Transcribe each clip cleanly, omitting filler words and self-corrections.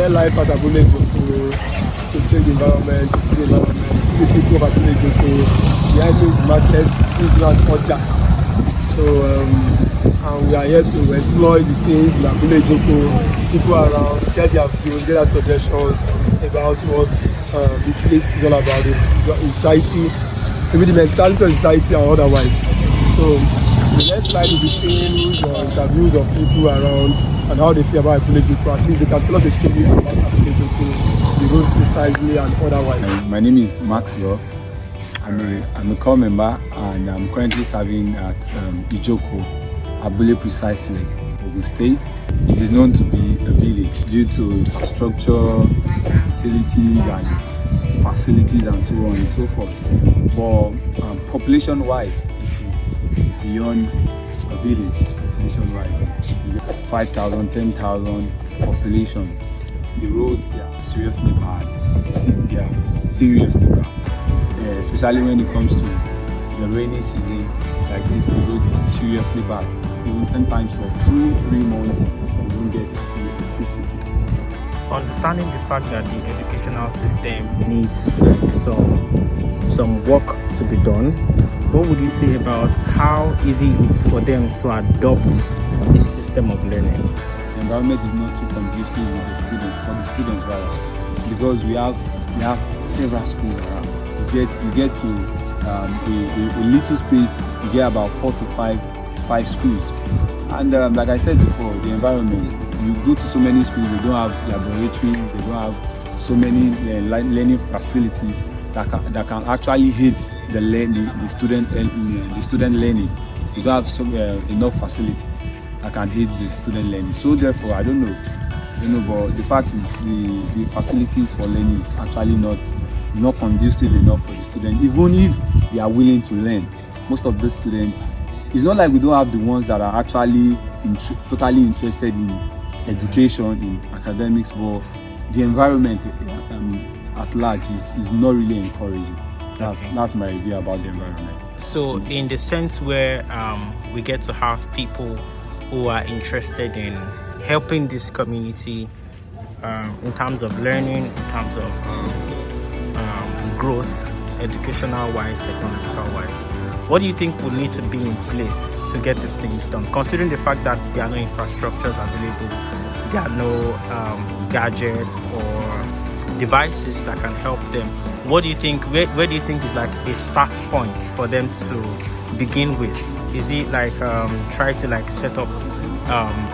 hear life at Abule Ijoko, to change the environment, to see the environment, to see people of Abule Ijoko, behind me is markets, people and order. So and we are here to explore the things in Abule Ijoko, people around, get their views, get their suggestions about what this place is all about, the society, maybe the mentality of society and otherwise. So the next slide will be seeing interviews of people around and how they feel about Abule Ijoko. At least they can tell us a story about Abule Ijoko, the road precisely and otherwise. My name is Maxwell. I'm a core member and I'm currently serving at Ijoko, Abule precisely. Ogun State. It is known to be a village due to infrastructure, utilities and facilities and so on and so forth. But population-wise, it is beyond a village. Population-wise, 5,000, 10,000 population. The roads, they are seriously bad. They are seriously bad. Especially when it comes to the rainy season like this, the road is seriously bad. Even sometimes for 2-3 months, you don't get to see electricity. Understanding the fact that the educational system needs some work to be done, what would you say about how easy it's for them to adopt this system of learning? The environment is not too conducive with the students, for the students rather, because we have several schools around. You get to a little space, you get about 4 to 5 schools. And like I said before, the environment, you go to so many schools, they don't have laboratories, they don't have so many learning facilities that can actually aid the student learning. You don't have enough facilities that can aid the student learning. So therefore, I don't know, but the fact is the facilities for learning is actually not conducive enough for the student. Even if they are willing to learn, most of the students, it's not like we don't have the ones that are actually totally interested in education, in academics, but the environment at large is not really encouraging. That's my review about the environment. So in the sense where we get to have people who are interested in helping this community in terms of learning, in terms of growth, educational wise, technological wise, what do you think would need to be in place to get these things done, considering the fact that there are no infrastructures available, there are no gadgets or devices that can help them? What do you think, where do you think is like a start point for them to begin with? Is it like try to like set up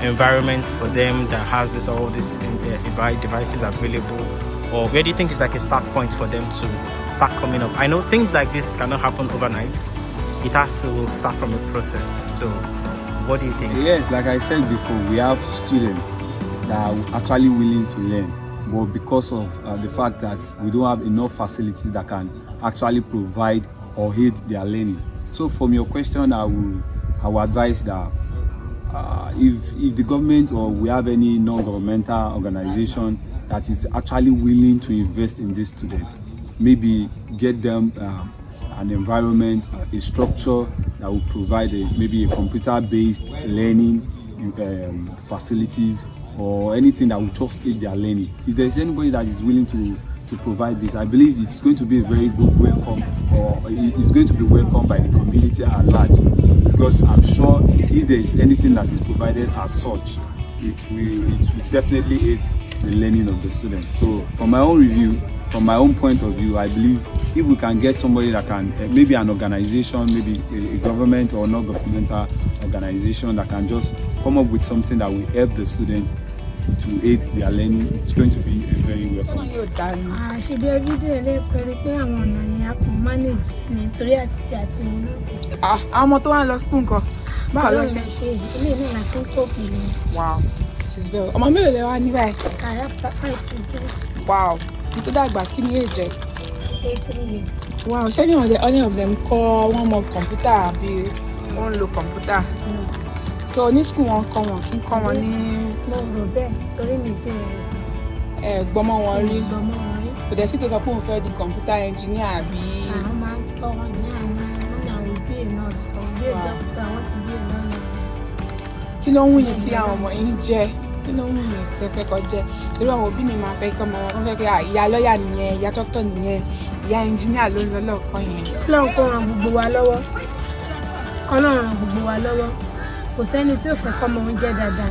environments for them that has all these devices available, or where do you think is like a start point for them to start coming up? I know things like this cannot happen overnight. It has to start from a process. So what do you think? Yes, like I said before, we have students that are actually willing to learn, but because of the fact that we don't have enough facilities that can actually provide or aid their learning. So from your question, I will advise that if the government or we have any non-governmental organization that is actually willing to invest in these students, maybe get them an environment, a structure that will provide maybe a computer-based learning facilities or anything that will just aid their learning. If there's anybody that is willing to provide this, I believe it's going to be a very good welcome, or it's going to be welcomed by the community at large, because I'm sure if there is anything that is provided as such, it will definitely aid the learning of the students. So from my own review, from my own point of view, I believe if we can get somebody that can, maybe an organization, maybe a government or non-governmental organization that can just come up with something that will help the students to aid their learning, it's going to be a very welcome. Wow, this is well. I have 5 children. Wow. To that back, can you age? 18 years. Wow, so any of them call one more computer, be one low computer. So this school won't come on, can come on in. No, Bama worry. But there's still support for the computer engineer. Be I'm a scholar now. I will be a nurse. I want to be a lawyer. Kí ló ń wù yín kí àwọn ọmọ yín jẹ́ kí ló ń mú mi tẹ́fẹ́ kọjá irú àwọn òbí mi máa fẹ́ kí ọmọ wọn fẹ́ kí ìyá lọ́ọ̀yà nìyẹn ìyá dókítà nìyẹn ìyá ẹnjìníà ló ń lọ lọ́ọ̀kan yẹn. Ọlọ́run kó ran gbogbo wa lọ́wọ́ kọ́lọ́run ran gbogbo wa lọ́wọ́ kò sẹ́ni tí ò fẹ́ kọ́ ọmọ oúnjẹ dáadáa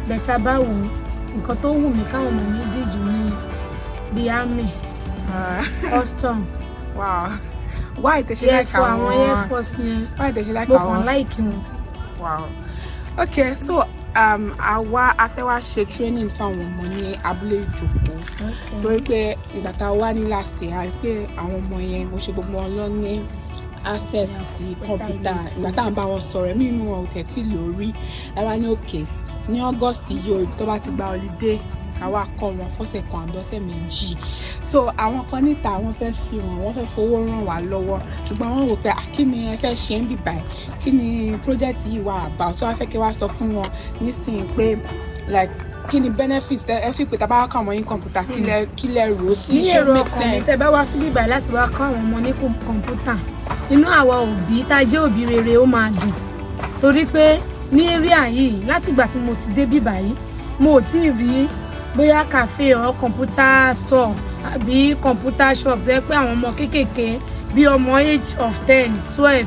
bẹ̀tà bá wù ú nǹkan tó wù mí káwọn ọmọ mi díjú ní bíi army custom why tẹ̀sí láìka wọn àwọn air force yẹn why tẹ̀sí láìka mo wọn kàn láìkí wọn. Wow. Okay, so àwa a fẹ́ wá ṣe training fáwọn ọmọ ní abúlé Ijoko torí pé ìgbà tá a wá ní last year a rí pé àwọn ọmọ yẹn mo ṣe gbogbo wọn lọ ní access sí kọ̀mpútà ìgbà tá à ń bá wọn sọ̀rọ̀ ẹ̀mí inú wọn ò tẹ̀ tí lórí láwa ní òkè ní August yìí o tó bá ti gba holiday káwá kọ́ wọn fọ́sẹ̀ kan àbí ọ̀sẹ̀ méjì so àwọn kan níta wọ́n fẹ́ fi wọn wọ́n fẹ́ fowó ràn wá lọ́wọ́ ṣùgbọ́n wọ́n wò pé kí ni ẹ fẹ́ ṣe ń bì báyìí kí ni project yìí wà àbá tó wá fẹ́ kí wá sọ fún wọn nísìnyí pé like kí ni benefits ẹ fi pé tá a bá wá kọ́ àwọn yín kọ̀ǹpútà kí lẹ rò sí ní èrò ọkàn mi tẹ́ bá wá síbí báyìí láti wá kọ́ àwọn ọmọ ní kọ̀ǹpútà inú àwa òbí tá a jẹ́ òbí rere ó máa dùn torí pé ní area yìí látìgbà tí mo ti dé bí báyìí mo ò tí ì rí bóyá cafe or computer store àbí computer shop jẹ́ pé àwọn ọmọ kéékèèké bí ọmọ age of 10, 12,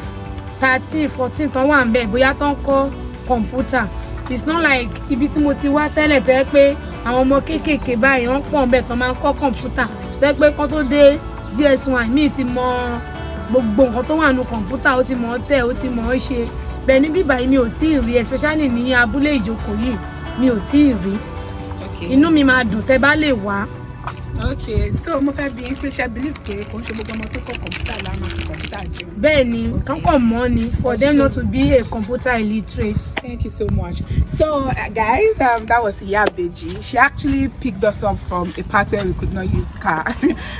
13, 14 tán wà ń bẹ̀ bóyá tán kọ́ computer it's not like ibi tí mo ti wá tẹ́lẹ̀ tẹ́ pé àwọn ọmọ kéékèèké báyìí wọ́n pọ̀ ń bẹ̀ tán máa ń kọ́ computer tẹ́ pé kán tó dé GS1 míì ti mọ gbogbo nǹkan tó wà nínú computer ó ti mọ̀ ọ́ tẹ̀ ó ti mọ̀ ọ́ ṣe bẹ́ẹ̀ ní bíbáyìí mi ò tí ì rí especially ní abúlé Ìjókòó yìí mi ò tí ì rí inú mi máa dùn tẹ́ bá lè wá. Okay, so mo fẹ́ bi yín pé ṣé believe pé kò ń ṣe gbogbo ọmọ tó kọ́ kọ̀ǹpútà lánàá fi kọ̀ǹpútà jẹun. bẹ́ẹ̀ ni kankan mọ́ ni for them not to be a computer illiterate. Thank you so much. So guys, that was Iyabeji. She actually picked us up from a part where we could not use car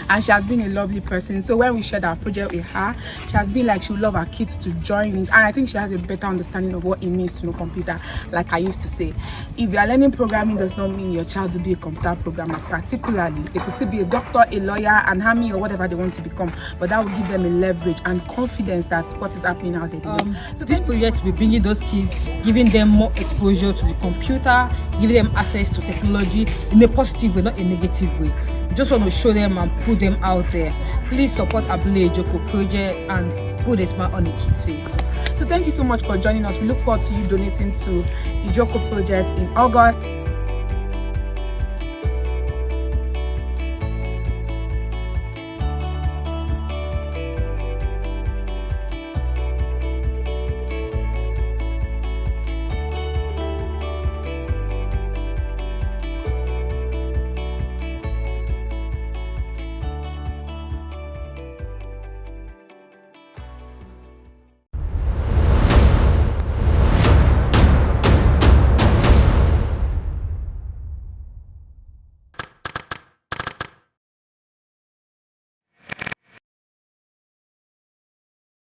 and she has been a lovely person. So when we shared our project with her, she has been like she would love her kids to join it, and I think she has a better understanding of what it means to know computer. Like I used to say, if you are learning programming does not mean your child will be a computer programmer. Particularly, they could still be a doctor, a lawyer, an army, or whatever they want to become, but that will give them a leverage and confidence that what is happening out there. So this project will be bringing those kids, giving them more exposure to the computer, giving them access to technology in a positive way, not a negative way. Just want to show them and put them out there. Please support Abule Ijoko project and put a smile on the kids' face. So thank you so much for joining us. We look forward to you donating to Ijoko project in August.